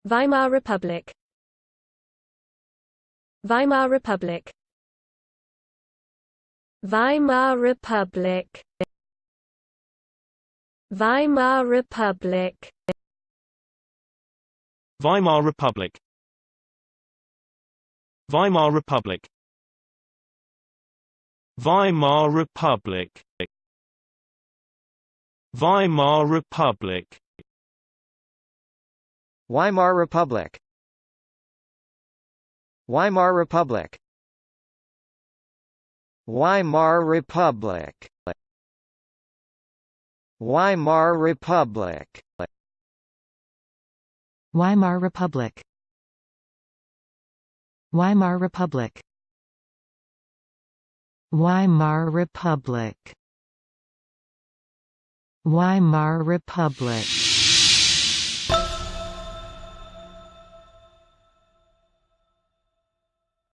Weimar Republic. Weimar Republic. Weimar Republic. Weimar Republic. Weimar Republic. Weimar Republic. Weimar Republic. Weimar Republic. Weimar Republic. Weimar Republic. Weimar Republic. Weimar Republic. Weimar Republic. Weimar Republic. Weimar Republic. Weimar Republic.